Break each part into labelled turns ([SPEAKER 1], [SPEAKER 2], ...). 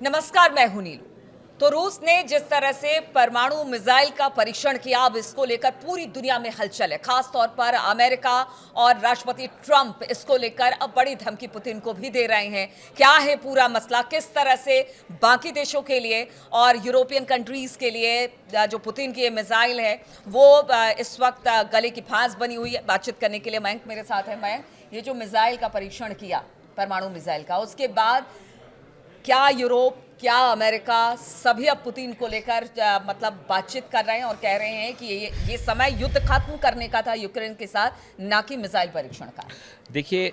[SPEAKER 1] नमस्कार, मैं हूं नीलू। तो रूस ने जिस तरह से परमाणु मिसाइल का परीक्षण किया, अब इसको लेकर पूरी दुनिया में हलचल है। खास तौर पर अमेरिका और राष्ट्रपति ट्रंप इसको लेकर अब बड़ी धमकी पुतिन को भी दे रहे हैं। क्या है पूरा मसला, किस तरह से बाकी देशों के लिए और यूरोपियन कंट्रीज के लिए जो पुतिन की ये मिसाइल है वो इस वक्त गले की फांस बनी हुई है। बातचीत करने के लिए मयंक मेरे साथ है। मयंक, ये जो मिसाइल का परीक्षण किया, परमाणु मिसाइल का, उसके बाद क्या यूरोप, क्या अमेरिका, सभी अब पुतिन को लेकर मतलब बातचीत कर रहे हैं और कह रहे हैं कि ये समय युद्ध खत्म करने का था यूक्रेन के साथ, ना कि मिसाइल परीक्षण का।
[SPEAKER 2] देखिए,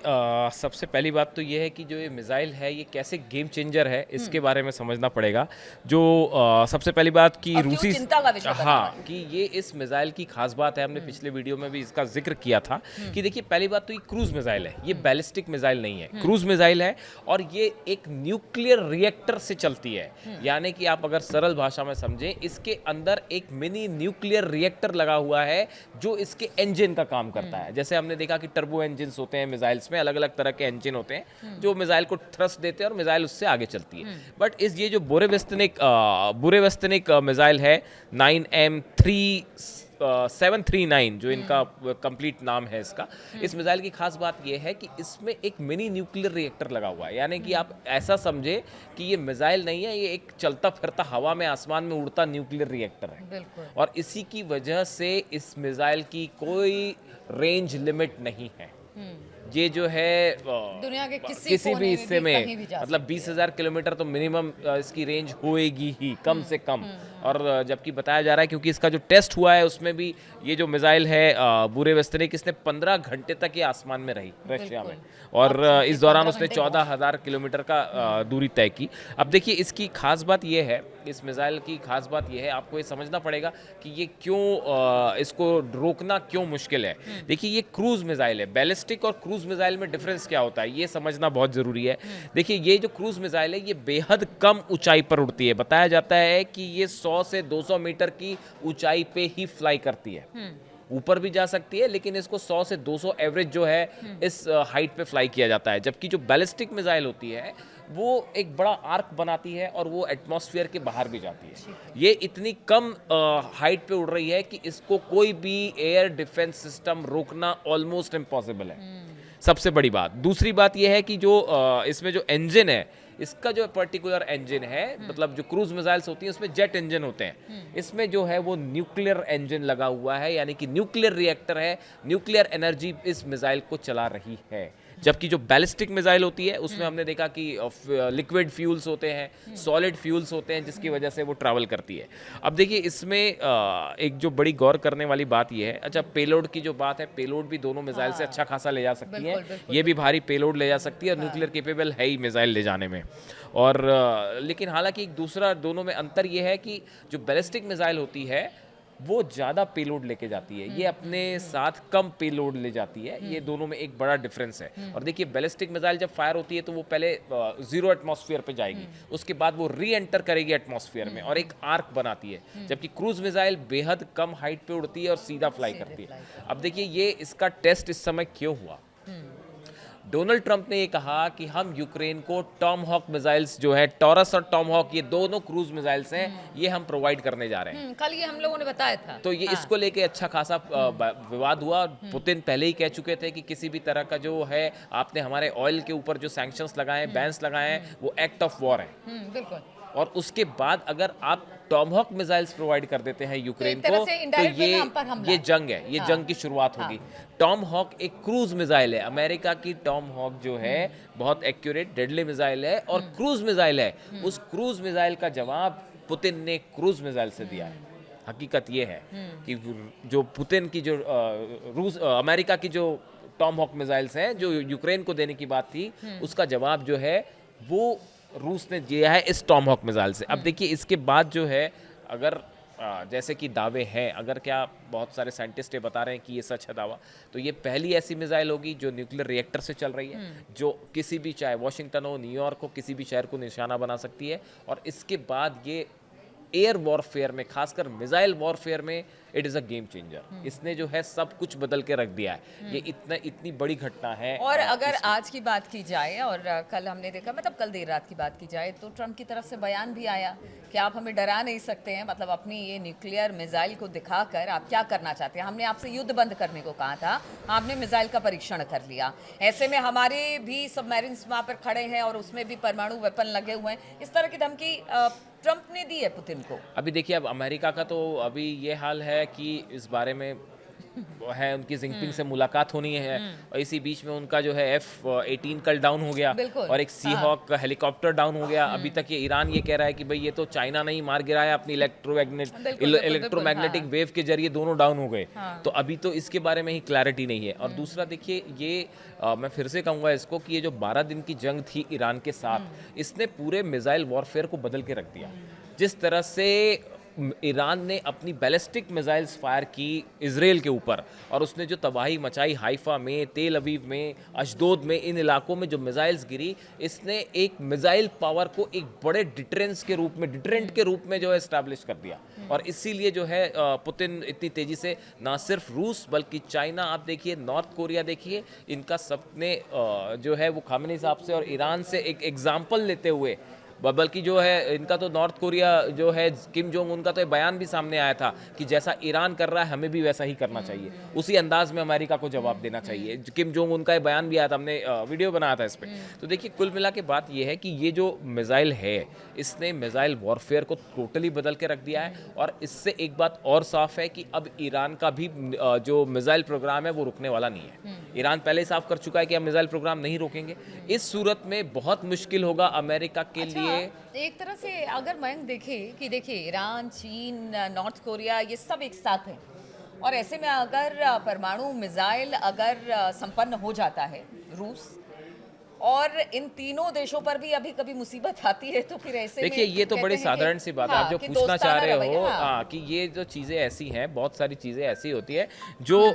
[SPEAKER 2] सबसे पहली बात तो ये है कि जो ये मिसाइल है ये कैसे गेम चेंजर है इसके बारे में समझना पड़ेगा। जो सबसे पहली बात कि
[SPEAKER 1] और क्यों
[SPEAKER 2] रूसी
[SPEAKER 1] चिंता का विषय बना हुआ
[SPEAKER 2] हाँ, कि ये इस मिसाइल की खास बात है, हमने पिछले वीडियो में भी इसका जिक्र किया था कि देखिए, पहली बात तो ये क्रूज मिसाइल है, ये बैलिस्टिक मिसाइल नहीं है, क्रूज मिसाइल है और ये एक न्यूक्लियर रिएक्टर से चलती है। यानी कि आप अगर सरल भाषा में समझें, इसके अंदर एक मिनी न्यूक्लियर रिएक्टर लगा हुआ है जो इसके इंजन का काम करता है। जैसे हमने देखा कि टर्बो इंजन होते हैं मिसाइल्स में, अलग अलग तरह के इंजन होते हैं जो मिसाइल को थ्रस्ट देते हैं और मिसाइल उससे आगे चलती है। बट ये जो बुरेवेस्तनिक मिसाइल है 9M739, जो इनका कंप्लीट नाम है इसका, इस मिसाइल की खास बात यह है कि इसमें एक मिनी न्यूक्लियर रिएक्टर लगा हुआ है। यानी कि आप ऐसा समझे कि ये मिसाइल नहीं है, ये एक चलता फिरता हवा में, आसमान में उड़ता न्यूक्लियर रिएक्टर है।
[SPEAKER 1] बिल्कुल।
[SPEAKER 2] और इसी की वजह से इस मिसाइल की कोई रेंज लिमिट नहीं है। ये जो है
[SPEAKER 1] दुनिया के किसी
[SPEAKER 2] किसी
[SPEAKER 1] कोने
[SPEAKER 2] भी
[SPEAKER 1] में
[SPEAKER 2] हिस्से
[SPEAKER 1] भी कहीं भी
[SPEAKER 2] में,
[SPEAKER 1] जा
[SPEAKER 2] मतलब
[SPEAKER 1] सकती है।
[SPEAKER 2] 20,000 किलोमीटर तो मिनिमम इसकी रेंज होएगी ही, कम से कम। और जबकि बताया जा रहा है, क्योंकि इसका जो टेस्ट हुआ है उसमें भी ये जो मिसाइल है बुरेवेस्तनिक, इसने 15 घंटे तक ये आसमान में रही रशिया में, और इस दौरान उसने 14,000 किलोमीटर का दूरी तय की। अब देखिए, इसकी खास बात ये है, इस मिसाइल की खास बात ये है, आपको ये समझना पड़ेगा कि ये क्यों इसको रोकना क्यों मुश्किल है। देखिए, ये क्रूज मिसाइल है। बैलिस्टिक और क्रूज मिसाइल में डिफरेंस क्या होता है ये समझना बहुत ज़रूरी है। देखिए, ये जो क्रूज मिसाइल है ये बेहद कम ऊंचाई पर उड़ती है। बताया जाता है कि ये 100 से 200 मीटर की ऊंचाई पे ही फ्लाई करती है। ऊपर भी जा सकती है, लेकिन इसको 100 से 200 एवरेज जो है इस हाइट पे फ्लाई किया जाता है। जबकि जो बैलिस्टिक मिसाइल होती है वो एक बड़ा आर्क बनाती है और वो एटमॉस्फेयर के बाहर भी जाती है। ये इतनी कम हाइट पे उड़ रही है कि इसको कोई भी एयर डिफेंस सिस्टम रोकना ऑलमोस्ट इम्पॉसिबल है। सबसे बड़ी बात। दूसरी बात यह है कि जो इसमें जो इंजन है, इसका जो पर्टिकुलर इंजन है, मतलब जो क्रूज मिसाइल्स होती हैं उसमें जेट इंजन होते हैं, इसमें जो है वो न्यूक्लियर इंजन लगा हुआ है। यानी कि न्यूक्लियर रिएक्टर है, न्यूक्लियर एनर्जी इस मिसाइल को चला रही है। जबकि जो बैलिस्टिक मिसाइल होती है उसमें हमने देखा कि लिक्विड फ्यूल्स होते हैं, सॉलिड फ्यूल्स होते हैं, जिसकी वजह से वो ट्रैवल करती है। अब देखिए, इसमें एक जो बड़ी गौर करने वाली बात ये है, अच्छा, पेलोड की जो बात है, पेलोड भी दोनों मिसाइल से अच्छा खासा ले जा सकती है। ये भी भारी पेलोड ले जा सकती है और न्यूक्लियर केपेबल है ही मिसाइल ले जाने में। और लेकिन हालांकि एक दूसरा दोनों में अंतर ये है कि जो बैलिस्टिक मिसाइल होती है वो ज़्यादा पेलोड लेके जाती है, ये अपने साथ कम पेलोड ले जाती है। ये दोनों में एक बड़ा डिफरेंस है। और देखिए, बैलिस्टिक मिसाइल जब फायर होती है तो वो पहले 0 एटमॉस्फेयर पे जाएगी, उसके बाद वो री एंटर करेगी एटमॉस्फेयर में और एक आर्क बनाती है। जबकि क्रूज मिसाइल बेहद कम हाइट पे उड़ती है और सीधा फ्लाई करती है। अब देखिए, ये इसका टेस्ट इस समय क्यों हुआ। डोनाल्ड ट्रंप ने ये कहा कि हम यूक्रेन को टॉम हॉक मिसाइल्स जो है, टॉरस और टॉम हॉक, ये दोनों क्रूज मिसाइल्स हैं, ये हम प्रोवाइड करने जा रहे हैं।
[SPEAKER 1] कल ये हम लोगों ने बताया था।
[SPEAKER 2] तो ये इसको लेके अच्छा खासा विवाद हुआ। पुतिन पहले ही कह चुके थे कि किसी भी तरह का जो है, आपने हमारे ऑयल के ऊपर जो सैंक्शंस लगाए हैं, बैन्स लगाए हैं, वो एक्ट ऑफ वॉर है।
[SPEAKER 1] बिल्कुल।
[SPEAKER 2] और उसके बाद अगर आप टॉमहॉक मिसाइल्स प्रोवाइड कर देते हैं यूक्रेन को, तो ये जंग है, ये जंग की शुरुआत होगी। टॉमहॉक एक क्रूज मिसाइल है। अमेरिका की टॉमहॉक जो है बहुत एक्यूरेट डेडली मिसाइल है और क्रूज मिसाइल है। उस क्रूज मिसाइल का जवाब पुतिन ने क्रूज मिसाइल से दिया है। हकीकत ये है कि जो पुतिन की जो अमेरिका की जो टॉमहॉक मिसाइल्स हैं जो यूक्रेन को देने की बात थी, उसका जवाब जो है वो रूस ने दिया है इस टॉमहॉक मिसाइल से। अब देखिए, इसके बाद जो है, अगर जैसे कि दावे हैं, अगर क्या बहुत सारे साइंटिस्ट ये बता रहे हैं कि ये सच है दावा, तो ये पहली ऐसी मिसाइल होगी जो न्यूक्लियर रिएक्टर से चल रही है, जो किसी भी, चाहे वॉशिंगटन हो, न्यूयॉर्क हो, किसी भी शहर को निशाना बना सकती है। और इसके बाद ये एयर वॉरफेयर में, खासकर मिसाइल वॉरफेयर में it is a game changer. इसने जो है सब कुछ बदल के रख दिया है। ये इतनी बड़ी घटना है।
[SPEAKER 1] और अगर आज की बात की जाए और कल हमने देखा, मतलब कल देर रात की बात की जाए, तो ट्रम्प की तरफ से बयान भी आया कि आप हमें डरा नहीं सकते हैं, मतलब अपनी ये न्यूक्लियर मिसाइल को दिखाकर आप क्या करना चाहते हैं। हमने आपसे युद्ध बंद करने को कहा था, आपने मिसाइल का परीक्षण कर लिया। ऐसे में हमारे भी सबमरीन्स वहाँ पर खड़े हैं और उसमें भी परमाणु वेपन लगे हुए हैं। इस तरह की धमकी ट्रम्प ने दी है पुतिन को।
[SPEAKER 2] अभी देखिए, अब अमेरिका का तो अभी ये हाल है कि इस बारे में है, उनकी जिनपिंग से मुलाकात होनी है, और इसी बीच में उनका जो है F-18 कल डाउन हो गया,
[SPEAKER 1] बिल्कुल।
[SPEAKER 2] और एक सी हॉक हेलीकॉप्टर डाउन हो गया। अभी तक ये ईरान ये कह रहा है कि भाई ये तो चाइना नहीं मार गिराया, अपनी इलेक्ट्रोमैग्नेटिक वेव के जरिए दोनों डाउन हो गए। तो अभी तो इसके बारे में ही क्लैरिटी नहीं है। और दूसरा देखिए, ये मैं फिर से कहूँगा इसको कि ये जो 12 दिन की जंग थी ईरान के साथ, इसने पूरे मिसाइल वॉरफेयर को बदल के रख दिया। जिस तरह से ईरान ने अपनी बैलिस्टिक मिसाइल्स फायर की इजराइल के ऊपर, और उसने जो तबाही मचाई हाइफा में, तेल अवीव में, अशदोद में, इन इलाकों में जो मिसाइल्स गिरी, इसने एक मिसाइल पावर को एक बड़े डिटरेंट के रूप में जो है इस्टेब्लिश कर दिया। और इसीलिए जो है पुतिन इतनी तेजी से, ना सिर्फ रूस बल्कि चाइना, आप देखिए नॉर्थ कोरिया देखिए, इनका सबने जो है वो खामेनी साहब से और ईरान से एक एग्जाम्पल लेते हुए, बल्कि जो है इनका तो नॉर्थ कोरिया जो है किम जोंग उनका तो बयान भी सामने आया था कि जैसा ईरान कर रहा है हमें भी वैसा ही करना चाहिए, उसी अंदाज में अमेरिका को जवाब देना चाहिए। किम जोंग उनका ये बयान भी आया था, हमने वीडियो बनाया था इस पर। तो देखिए, कुल मिला के बात ये है कि ये जो मिसाइल है, इसने मिसाइल वॉरफेयर को टोटली बदल के रख दिया है। और इससे एक बात और साफ है कि अब ईरान का भी जो मिसाइल प्रोग्राम है वो रुकने वाला नहीं है। ईरान पहले ही साफ कर चुका है कि हम मिसाइल प्रोग्राम नहीं रोकेंगे। इस सूरत में बहुत मुश्किल होगा अमेरिका के लिए।
[SPEAKER 1] एक तरह से अगर मयंक देखे कि देखिए ईरान, चीन, नॉर्थ कोरिया, ये सब एक साथ हैं, और ऐसे में अगर परमाणु मिसाइल अगर संपन्न हो जाता है रूस, और इन तीनों देशों पर भी अभी कभी मुसीबत आती है, तो फिर ऐसे
[SPEAKER 2] देखिए, ये तो बड़ी साधारण सी बात है। आप जो
[SPEAKER 1] कि
[SPEAKER 2] पूछना चाह रहे हो,
[SPEAKER 1] हाँ,
[SPEAKER 2] कि ये जो चीज़ें ऐसी हैं, बहुत सारी चीज़ें ऐसी होती है जो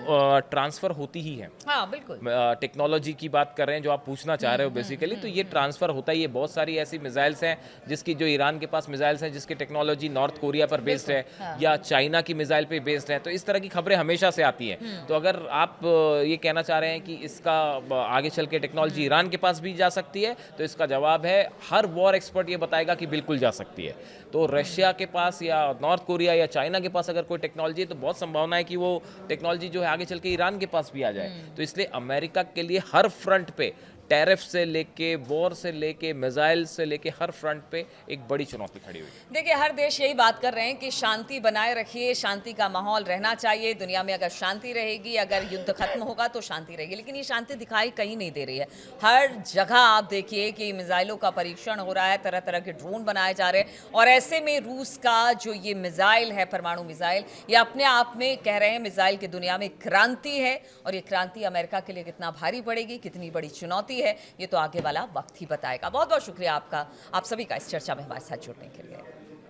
[SPEAKER 2] ट्रांसफ़र होती ही हैं।
[SPEAKER 1] हाँ बिल्कुल।
[SPEAKER 2] टेक्नोलॉजी की बात कर रहे हैं जो आप पूछना चाह रहे हो बेसिकली, तो ये ट्रांसफ़र होता ही है। बहुत सारी ऐसी मिसाइल्स हैं जिसकी, जो ईरान के पास मिसाइल्स हैं जिसकी टेक्नोलॉजी नॉर्थ कोरिया पर बेस्ड है, या चाइना की मिसाइल पे बेस्ड है। तो इस तरह की खबरें हमेशा से आती हैं। तो अगर आप ये कहना चाह रहे हैं कि इसका आगे चल के टेक्नोलॉजी ईरान के पास भी जा सकती है, तो इसका जवाब है, हर वॉर एक्सपर्ट ये बताएगा कि बिल्कुल जा सकती है। तो रशिया के पास या नॉर्थ कोरिया या चाइना के पास अगर कोई टेक्नोलॉजी है, तो बहुत संभावना है कि वो टेक्नोलॉजी जो है आगे चल के ईरान के पास भी आ जाए। तो इसलिए अमेरिका के लिए हर फ्रंट पे, टैरिफ से लेके, वॉर से लेके, मिसाइल से लेके, हर फ्रंट पे एक बड़ी चुनौती खड़ी हुई है।
[SPEAKER 1] देखिए, हर देश यही बात कर रहे हैं कि शांति बनाए रखिए, शांति का माहौल रहना चाहिए दुनिया में। अगर शांति रहेगी, अगर युद्ध खत्म होगा तो शांति रहेगी, लेकिन ये शांति दिखाई कहीं नहीं दे रही है। हर जगह आप देखिए कि मिसाइलों का परीक्षण हो रहा है, तरह तरह के ड्रोन बनाए जा रहे हैं, और ऐसे में रूस का जो ये मिसाइल है, परमाणु मिसाइल, ये अपने आप में कह रहे हैं मिसाइल की दुनिया में क्रांति है। और ये क्रांति अमेरिका के लिए कितना भारी पड़ेगी, कितनी बड़ी चुनौती है, ये तो आगे वाला वक्त ही बताएगा। बहुत बहुत शुक्रिया आपका, आप सभी का इस चर्चा में हमारे साथ जुड़ने के लिए।